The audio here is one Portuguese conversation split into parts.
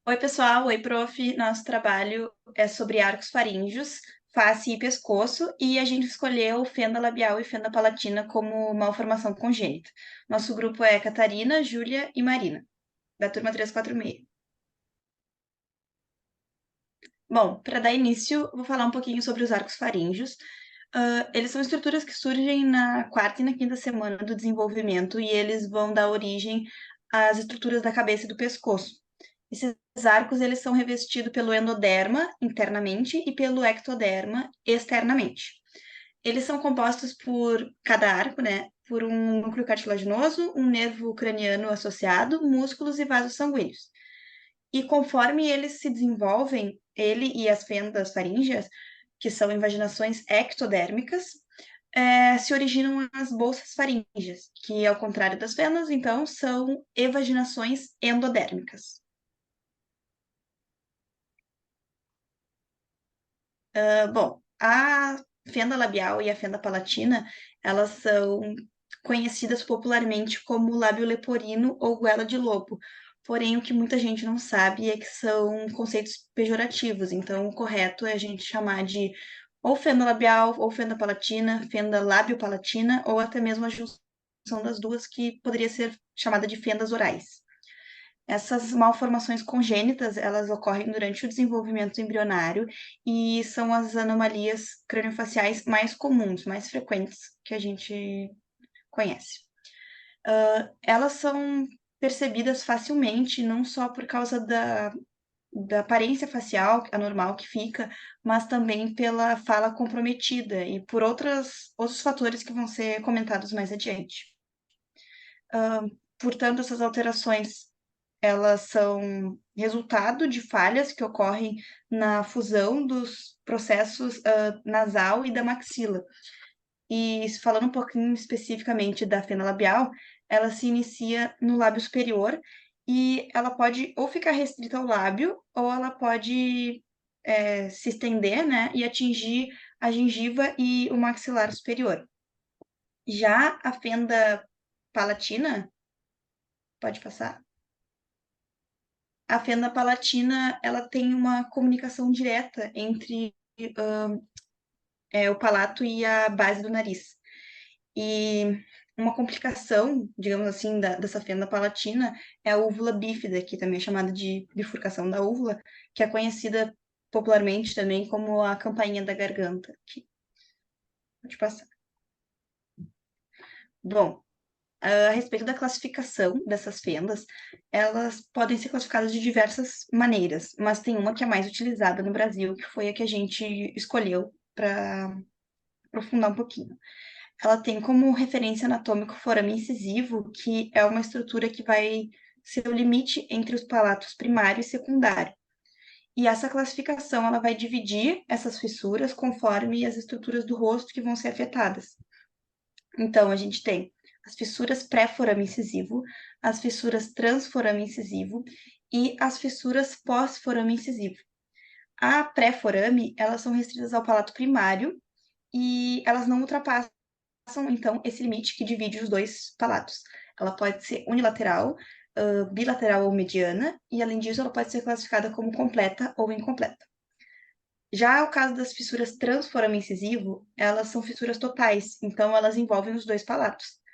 Oi, pessoal. Oi, prof. Nosso trabalho é sobre arcos faríngeos, face e pescoço, e a gente escolheu fenda labial e fenda palatina como malformação congênita. Nosso grupo é Catarina, Júlia e Marina, da turma 346. Bom, para dar início, vou falar um pouquinho sobre os arcos faríngeos. Eles são estruturas que surgem na quarta e na quinta semana do desenvolvimento e eles vão dar origem às estruturas da cabeça e do pescoço. Esses arcos eles são revestidos pelo endoderma internamente e pelo ectoderma externamente. Eles são compostos por cada arco, né, por um núcleo cartilaginoso, um nervo craniano associado, músculos e vasos sanguíneos. E conforme eles se desenvolvem, ele e as fendas faríngeas, que são invaginações ectodérmicas, se originam as bolsas faríngeas, que, ao contrário das fendas, então, são evaginações endodérmicas. Bom, a fenda labial e a fenda palatina, elas são conhecidas popularmente como lábio leporino ou goela de lobo. Porém, o que muita gente não sabe é que são conceitos pejorativos. Então, o correto é a gente chamar de ou fenda labial, ou fenda palatina, fenda lábio-palatina, ou até mesmo a junção das duas, que poderia ser chamada de fendas orais. Essas malformações congênitas, elas ocorrem durante o desenvolvimento embrionário e são as anomalias craniofaciais mais comuns, mais frequentes que a gente conhece. Elas são percebidas facilmente, não só por causa da aparência facial anormal que fica, mas também pela fala comprometida e por outros fatores que vão ser comentados mais adiante. Portanto, essas alterações elas são resultado de falhas que ocorrem na fusão dos processos nasal e da maxila. E falando um pouquinho especificamente da fenda labial, ela se inicia no lábio superior e ela pode ou ficar restrita ao lábio, ou ela pode se estender, né, e atingir a gengiva e o maxilar superior. Já a fenda palatina, pode passar? A fenda palatina, ela tem uma comunicação direta entre o palato e a base do nariz. E uma complicação, digamos assim, dessa fenda palatina é a úvula bífida, que também é chamada de bifurcação da úvula, que é conhecida popularmente também como a campainha da garganta. Aqui. Pode passar. Bom, a respeito da classificação dessas fendas, elas podem ser classificadas de diversas maneiras, mas tem uma que é mais utilizada no Brasil, que foi a que a gente escolheu para aprofundar um pouquinho. Ela tem como referência anatômico o forame incisivo, que é uma estrutura que vai ser o limite entre os palatos primário e secundário. E essa classificação ela vai dividir essas fissuras conforme as estruturas do rosto que vão ser afetadas. Então, a gente tem as fissuras pré-forame incisivo, as fissuras transforame incisivo e as fissuras pós-forame incisivo. A pré-forame, elas são restritas ao palato primário e elas não ultrapassam, então, esse limite que divide os dois palatos. Ela pode ser unilateral, bilateral ou mediana, e além disso, ela pode ser classificada como completa ou incompleta. Já o caso das fissuras transforame incisivo, elas são fissuras totais, então elas envolvem os dois palatos.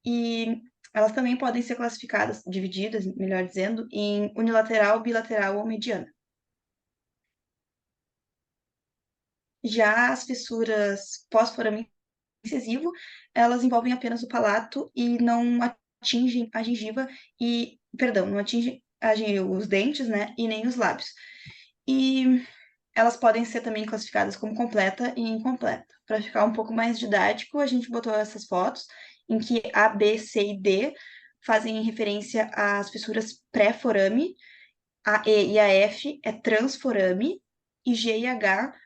E elas também podem ser classificadas, divididas, melhor dizendo, em unilateral, bilateral ou mediana. Já as fissuras pós-forame incisivo, elas envolvem apenas o palato e não atingem a gengiva e, perdão, não atingem os dentes, né, e nem os lábios. E elas podem ser também classificadas como completa e incompleta. Para ficar um pouco mais didático, a gente botou essas fotos em que A, B, C e D fazem referência às fissuras pré-forame, a E e a F é transforame e G e H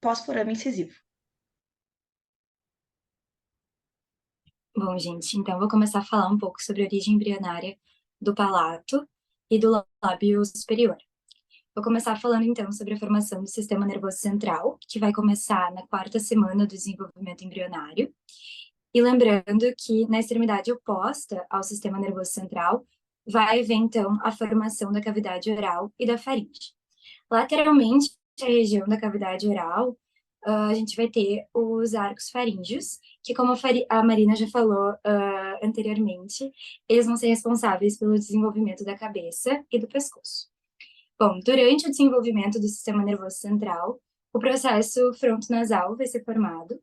pós-forame incisivo. Bom, gente, então vou começar a falar um pouco sobre a origem embrionária do palato e do lábio superior. Vou começar falando então sobre a formação do sistema nervoso central, que vai começar na quarta semana do desenvolvimento embrionário. E lembrando que na extremidade oposta ao sistema nervoso central vai haver, então, a formação da cavidade oral e da faringe. Lateralmente, a região da cavidade oral, a gente vai ter os arcos faríngeos, que, como a Marina já falou anteriormente, eles vão ser responsáveis pelo desenvolvimento da cabeça e do pescoço. Bom, durante o desenvolvimento do sistema nervoso central, o processo frontonasal vai ser formado,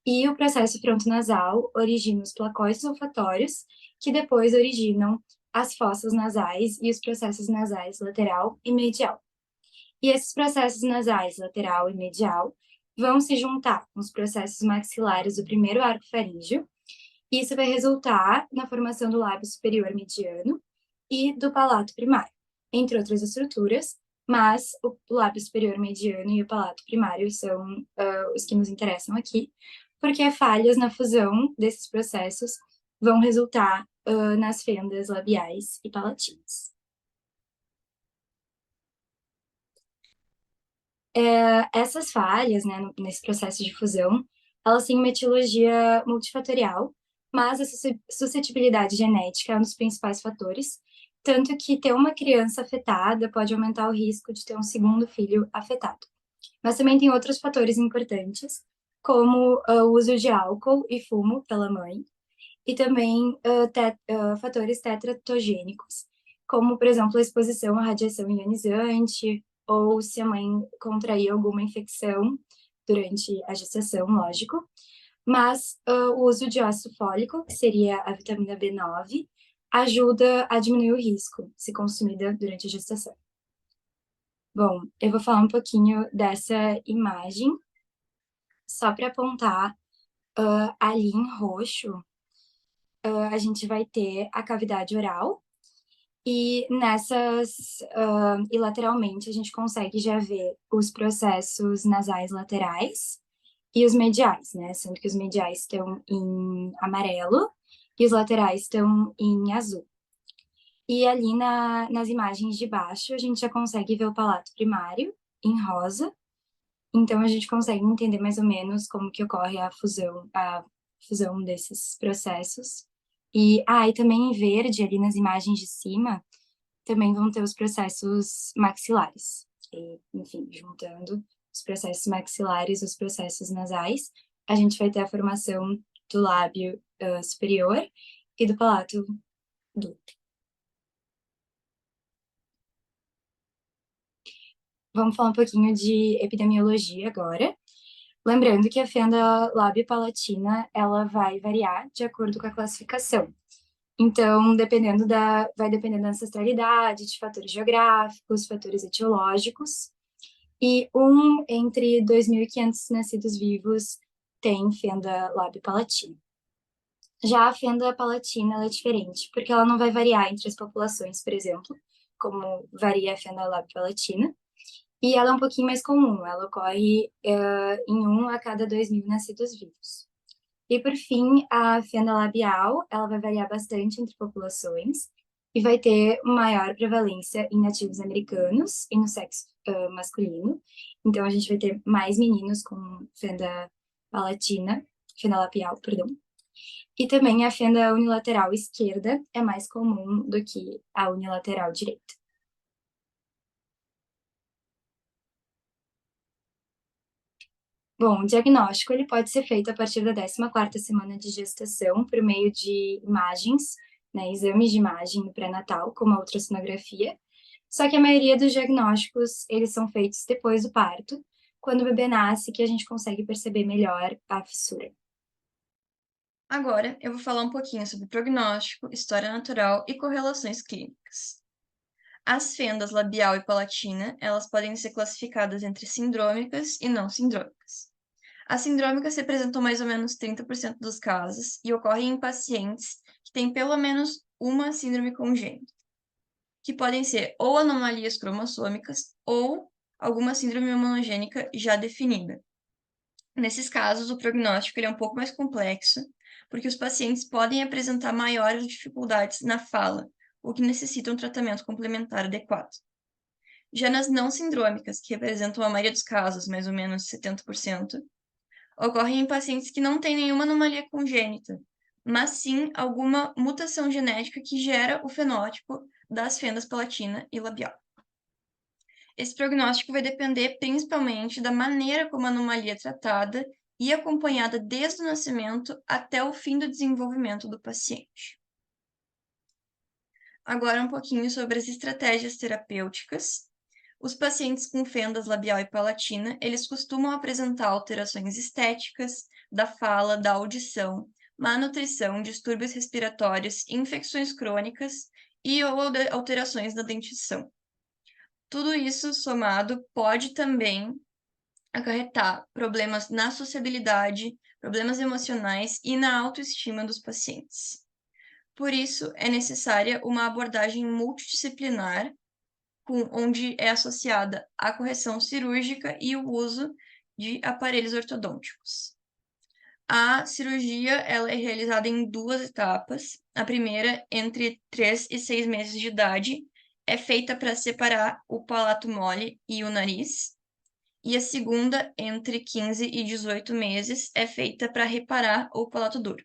e o processo frontonasal origina os placóides olfatórios, que depois originam as fossas nasais e os processos nasais lateral e medial. E esses processos nasais lateral e medial vão se juntar com os processos maxilares do primeiro arco faríngeo, e isso vai resultar na formação do lábio superior mediano e do palato primário, entre outras estruturas, mas o lábio superior mediano e o palato primário são os que nos interessam aqui, porque falhas na fusão desses processos vão resultar nas fendas labiais e palatinas. Essas falhas, né, nesse processo de fusão, elas têm uma etiologia multifatorial, mas a suscetibilidade genética é um dos principais fatores, tanto que ter uma criança afetada pode aumentar o risco de ter um segundo filho afetado. Mas também tem outros fatores importantes, como o uso de álcool e fumo pela mãe, e também fatores tetratogênicos, como, por exemplo, a exposição à radiação ionizante, ou se a mãe contrair alguma infecção durante a gestação, lógico. Mas o uso de ácido fólico, que seria a vitamina B9, ajuda a diminuir o risco, se consumida durante a gestação. Bom, eu vou falar um pouquinho dessa imagem, só para apontar ali em roxo, a gente vai ter a cavidade oral, e e lateralmente a gente consegue já ver os processos nasais laterais e os mediais, né? Sendo que os mediais estão em amarelo e os laterais estão em azul. E ali nas imagens de baixo a gente já consegue ver o palato primário em rosa, então a gente consegue entender mais ou menos como que ocorre a fusão desses processos. E também em verde, ali nas imagens de cima, também vão ter os processos maxilares. E, enfim, juntando os processos maxilares, os processos nasais, a gente vai ter a formação do lábio superior e do palato duplo. Vamos falar um pouquinho de epidemiologia agora. Lembrando que a fenda lábio-palatina, ela vai variar de acordo com a classificação. Então, vai dependendo da ancestralidade, de fatores geográficos, fatores etiológicos. E entre 2.500 nascidos vivos tem fenda lábio-palatina. Já a fenda palatina, ela é diferente, porque ela não vai variar entre as populações, por exemplo, como varia a fenda lábio-palatina. E ela é um pouquinho mais comum, ela ocorre em 1 a cada 2.000 nascidos vivos. E, por fim, a fenda labial, ela vai variar bastante entre populações e vai ter maior prevalência em nativos americanos e no sexo masculino. Então, a gente vai ter mais meninos com fenda labial, perdão. E também a fenda unilateral esquerda é mais comum do que a unilateral direita. Bom, o diagnóstico ele pode ser feito a partir da 14ª semana de gestação por meio de imagens, né, exames de imagem no pré-natal, como a ultrassonografia. Só que a maioria dos diagnósticos, eles são feitos depois do parto, quando o bebê nasce, que a gente consegue perceber melhor a fissura. Agora, eu vou falar um pouquinho sobre prognóstico, história natural e correlações clínicas. As fendas labial e palatina, elas podem ser classificadas entre sindrômicas e não sindrômicas. As sindrômicas representam mais ou menos 30% dos casos e ocorrem em pacientes que têm pelo menos uma síndrome congênita, que podem ser ou anomalias cromossômicas ou alguma síndrome monogênica já definida. Nesses casos, o prognóstico é um pouco mais complexo, porque os pacientes podem apresentar maiores dificuldades na fala, o que necessita um tratamento complementar adequado. Já nas não sindrômicas, que representam a maioria dos casos, mais ou menos 70%, ocorrem em pacientes que não têm nenhuma anomalia congênita, mas sim alguma mutação genética que gera o fenótipo das fendas palatina e labial. Esse prognóstico vai depender principalmente da maneira como a anomalia é tratada e acompanhada desde o nascimento até o fim do desenvolvimento do paciente. Agora um pouquinho sobre as estratégias terapêuticas. Os pacientes com fendas labial e palatina, eles costumam apresentar alterações estéticas da fala, da audição, má nutrição, distúrbios respiratórios, infecções crônicas e ou alterações da dentição. Tudo isso somado pode também acarretar problemas na sociabilidade, problemas emocionais e na autoestima dos pacientes. Por isso, é necessária uma abordagem multidisciplinar, onde é associada a correção cirúrgica e o uso de aparelhos ortodônticos. A cirurgia ela é realizada em 2 etapas. A primeira, entre 3 e 6 meses de idade, é feita para separar o palato mole e o nariz. E a segunda, entre 15 e 18 meses, é feita para reparar o palato duro.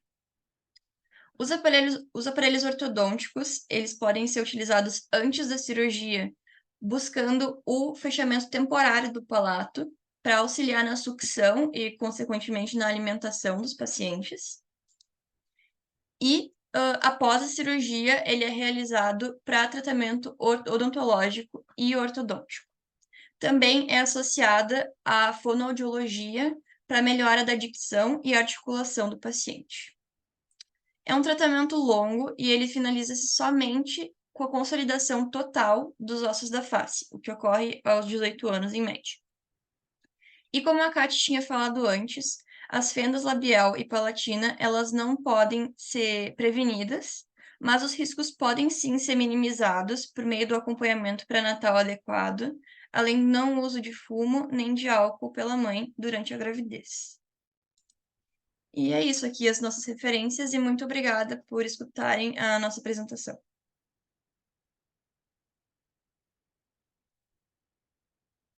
Os aparelhos ortodônticos, eles podem ser utilizados antes da cirurgia, buscando o fechamento temporário do palato para auxiliar na sucção e, consequentemente, na alimentação dos pacientes. E, após a cirurgia, ele é realizado para tratamento odontológico e ortodôntico. Também é associada à fonoaudiologia para melhora da dicção e articulação do paciente. É um tratamento longo e ele finaliza-se somente com a consolidação total dos ossos da face, o que ocorre aos 18 anos em média. E como a Kate tinha falado antes, as fendas labial e palatina, elas não podem ser prevenidas, mas os riscos podem sim ser minimizados por meio do acompanhamento pré-natal adequado, além do não uso de fumo nem de álcool pela mãe durante a gravidez. E é isso aqui, as nossas referências, e muito obrigada por escutarem a nossa apresentação.